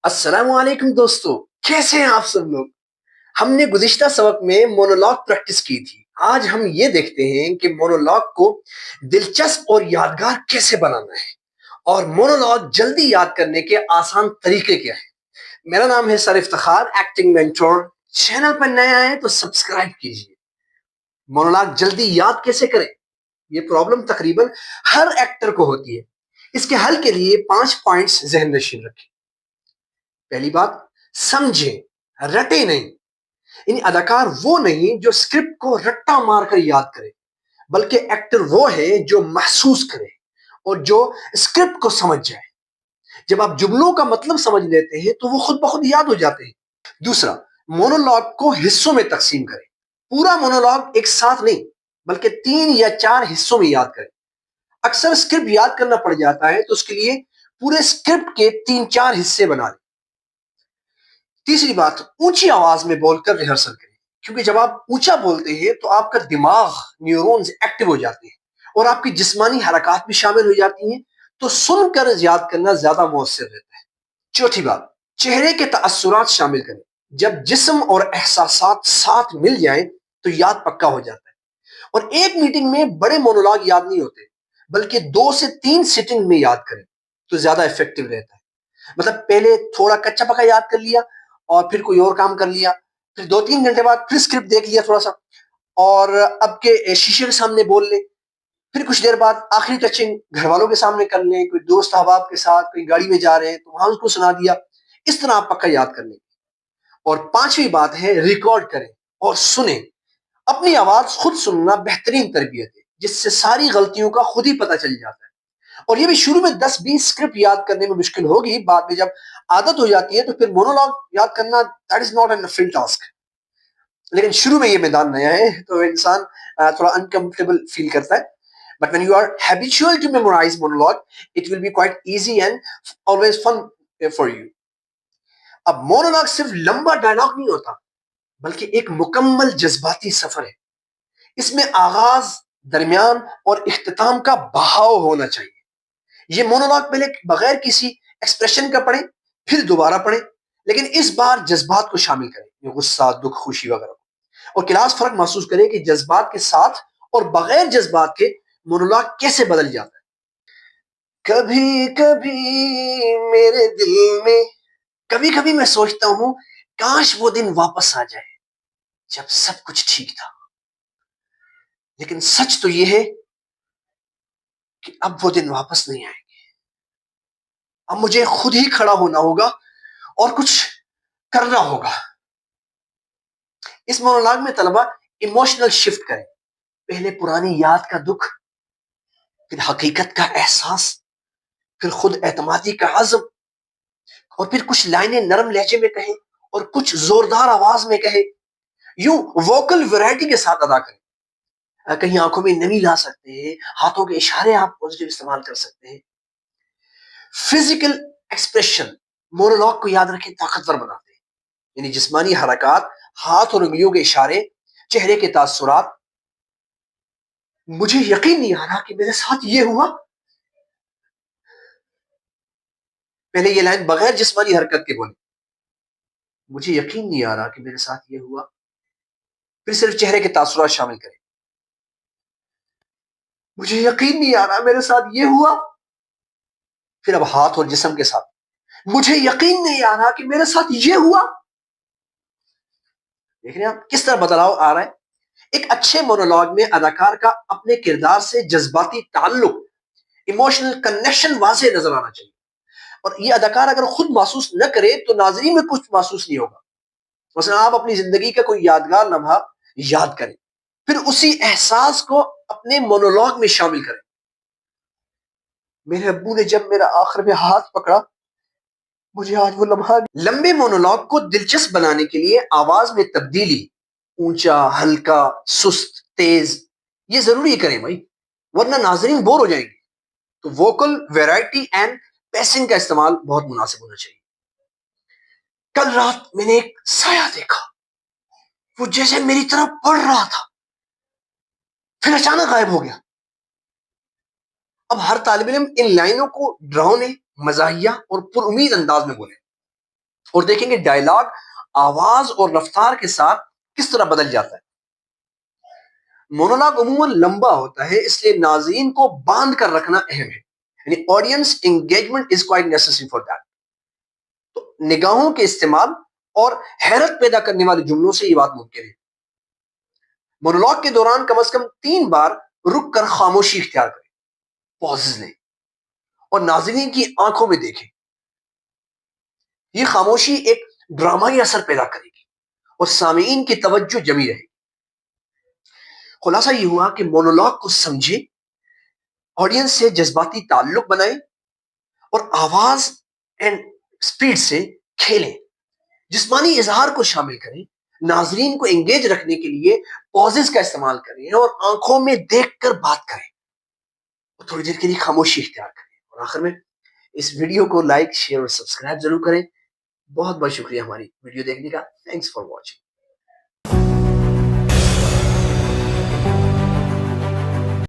السلام علیکم دوستو، کیسے ہیں آپ سب لوگ؟ ہم نے گزشتہ سبق میں مونولوگ پریکٹس کی تھی۔ آج ہم یہ دیکھتے ہیں کہ مونولوگ کو دلچسپ اور یادگار کیسے بنانا ہے، اور مونولوگ جلدی یاد کرنے کے آسان طریقے کیا ہیں۔ میرا نام ہے سر افتخار، ایکٹنگ مینٹور۔ چینل پر نئے آئے تو سبسکرائب کیجیے۔ مونولوگ جلدی یاد کیسے کریں؟ یہ پرابلم تقریباً ہر ایکٹر کو ہوتی ہے۔ اس کے حل کے لیے 5 پوائنٹس ذہن نشین رکھیں۔ پہلی بات، سمجھیں، رٹے نہیں۔ یعنی اداکار وہ نہیں جو اسکرپٹ کو رٹا مار کر یاد کرے، بلکہ ایکٹر وہ ہے جو محسوس کرے اور جو اسکرپٹ کو سمجھ جائے۔ جب آپ جملوں کا مطلب سمجھ لیتے ہیں تو وہ خود بخود یاد ہو جاتے ہیں۔ دوسرا، مونولوگ کو حصوں میں تقسیم کریں۔ پورا مونولوگ ایک ساتھ نہیں، بلکہ 3 یا 4 حصوں میں یاد کریں۔ اکثر اسکرپٹ یاد کرنا پڑ جاتا ہے تو اس کے لیے پورے اسکرپٹ کے 3-4 حصے بنا لیں۔ تیسری بات، اونچی آواز میں بول کر ریہرسل کریں، کیونکہ جب آپ اونچا بولتے ہیں تو آپ کا دماغ، نیورونز ایکٹیو ہو جاتے ہیں اور آپ کی جسمانی حرکات بھی شامل ہو جاتی ہیں، تو سن کر یاد کرنا زیادہ مؤثر رہتا ہے۔ چوتھی بات، چہرے کے تاثرات شامل کریں۔ جب جسم اور احساسات ساتھ مل جائیں تو یاد پکا ہو جاتا ہے۔ اور ایک میٹنگ میں بڑے مونولوگ یاد نہیں ہوتے، بلکہ 2 سے 3 سیٹنگ میں یاد کریں تو زیادہ افیکٹو رہتا ہے۔ مطلب پہلے تھوڑا کچا پکا یاد کر لیا، اور پھر کوئی اور کام کر لیا، پھر 2-3 گھنٹے بعد پھر اسکرپٹ دیکھ لیا تھوڑا سا، اور اب کے شیشے کے سامنے بول لیں، پھر کچھ دیر بعد آخری ٹچنگ گھر والوں کے سامنے کر لیں، کوئی دوست احباب کے ساتھ کوئی گاڑی میں جا رہے ہیں تو وہاں اس کو سنا دیا۔ اس طرح آپ پکا یاد کر لیں۔ اور 5ویں بات ہے، ریکارڈ کریں اور سنیں۔ اپنی آواز خود سننا بہترین تربیت ہے، جس سے ساری غلطیوں کا خود ہی پتہ چل جاتا ہے۔ اور یہ بھی شروع میں 10-20 اسکرپٹ یاد کرنے میں مشکل ہوگی، بعد میں جب عادت ہو جاتی ہے تو پھر مونولوگ یاد کرنا that is not an full task. لیکن شروع میں یہ میدان نیا ہے تو انسان تھوڑا انکمفرٹیبل فیل کرتا ہے، but when you are habitual to memorize monologue it will be quite easy and always fun for you۔ اب مونولوگ صرف لمبا ڈائلاگ نہیں ہوتا، بلکہ ایک مکمل جذباتی سفر ہے۔ اس میں آغاز، درمیان اور اختتام کا بہاؤ ہونا چاہیے۔ یہ مونولوگ پہلے بغیر کسی ایکسپریشن کا پڑھیں، پھر دوبارہ پڑھیں، لیکن اس بار جذبات کو شامل کریں، غصہ، دکھ، خوشی وغیرہ، اور کلاس فرق محسوس کریں کہ جذبات کے ساتھ اور بغیر جذبات کے مونولوگ کیسے بدل جاتا ہے۔ کبھی کبھی میرے دل میں، کبھی کبھی میں سوچتا ہوں کاش وہ دن واپس آ جائے جب سب کچھ ٹھیک تھا، لیکن سچ تو یہ ہے کہ اب وہ دن واپس نہیں آئے۔ اب مجھے خود ہی کھڑا ہونا ہوگا اور کچھ کرنا ہوگا۔ اس مونولوگ میں طلبہ ایموشنل شفٹ کریں۔ پہلے پرانی یاد کا دکھ، پھر حقیقت کا احساس، پھر خود اعتمادی کا عزم، اور پھر کچھ لائنیں نرم لہجے میں کہیں اور کچھ زوردار آواز میں کہیں۔ یوں ووکل ویرائٹی کے ساتھ ادا کریں۔ کہیں آنکھوں میں نمی لا سکتے ہیں، ہاتھوں کے اشارے آپ پازیٹیو استعمال کر سکتے ہیں۔ فزیکل ایکسپریشن مونولوگ کو یاد رکھیں طاقتور بناتے ہیں، یعنی جسمانی حرکات، ہاتھ اور انگلیوں کے اشارے، چہرے کے تاثرات۔ مجھے یقین نہیں آ رہا کہ میرے ساتھ یہ ہوا۔ پہلے یہ لائن بغیر جسمانی حرکت کے بولیں، مجھے یقین نہیں آ رہا کہ میرے ساتھ یہ ہوا۔ پھر صرف چہرے کے تاثرات شامل کریں، مجھے یقین نہیں آ رہا میرے ساتھ یہ ہوا۔ پھر اب ہاتھ اور جسم کے ساتھ، مجھے یقین نہیں آ رہا کہ میرے ساتھ یہ ہوا۔ دیکھ رہے ہیں آپ کس طرح بدلاؤ آ رہا ہے۔ ایک اچھے مونولوگ میں اداکار کا اپنے کردار سے جذباتی تعلق، ایموشنل کنیکشن واضح نظر آنا چاہیے، اور یہ اداکار اگر خود محسوس نہ کرے تو ناظرین میں کچھ محسوس نہیں ہوگا۔ مثلا آپ اپنی زندگی کا کوئی یادگار لمحہ یاد کریں، پھر اسی احساس کو اپنے مونولوگ میں شامل کریں۔ میرے ابو نے جب میرا آخر میں ہاتھ پکڑا، مجھے آج وہ لمحہ۔ لمبے مونولوگ کو دلچسپ بنانے کے لیے آواز میں تبدیلی، اونچا، ہلکا، سست، تیز، یہ ضروری کریں بھائی، ورنہ ناظرین بور ہو جائیں گے۔ تو ووکل ویرائٹی اینڈ پیسنگ کا استعمال بہت مناسب ہونا چاہیے۔ کل رات میں نے ایک سایہ دیکھا، وہ جیسے میری طرف بڑھ رہا تھا، پھر اچانک غائب ہو گیا۔ اب ہر طالب علم ان لائنوں کو ڈراؤنے، مزاحیہ اور پر امید انداز میں بولے۔ اور دیکھیں گے ڈائلاگ آواز اور رفتار کے ساتھ کس طرح بدل جاتا ہے. مونولاگ عموماً لمبا ہوتا ہے، اس لیے ناظرین کو باندھ کر رکھنا اہم ہے، یعنی audience engagement is quite necessary for that. تو نگاہوں کے استعمال اور حیرت پیدا کرنے والے جملوں سے یہ بات ممکن ہے. مونولاگ کے دوران کم از کم 3 بار رک کر خاموشی اختیار کریں، پازز لیں اور ناظرین کی آنکھوں میں دیکھیں. یہ خاموشی ایک ڈرامائی اثر پیدا کرے گی اور سامعین کی توجہ جمی رہے گی. خلاصہ یہ ہوا کہ مونولاگ کو سمجھیں، آڈینس سے جذباتی تعلق بنائیں اور آواز اینڈ سپیڈ سے کھیلیں. جسمانی اظہار کو شامل کریں، ناظرین کو انگیج رکھنے کے لیے پازز کا استعمال کریں اور آنکھوں میں دیکھ کر بات کریں اور تھوڑی دیر کے لیے خاموشی اختیار کریں. اور آخر میں اس ویڈیو کو لائک، شیئر اور سبسکرائب ضرور کریں. بہت بہت شکریہ ہماری ویڈیو دیکھنے کا. Thanks for watching.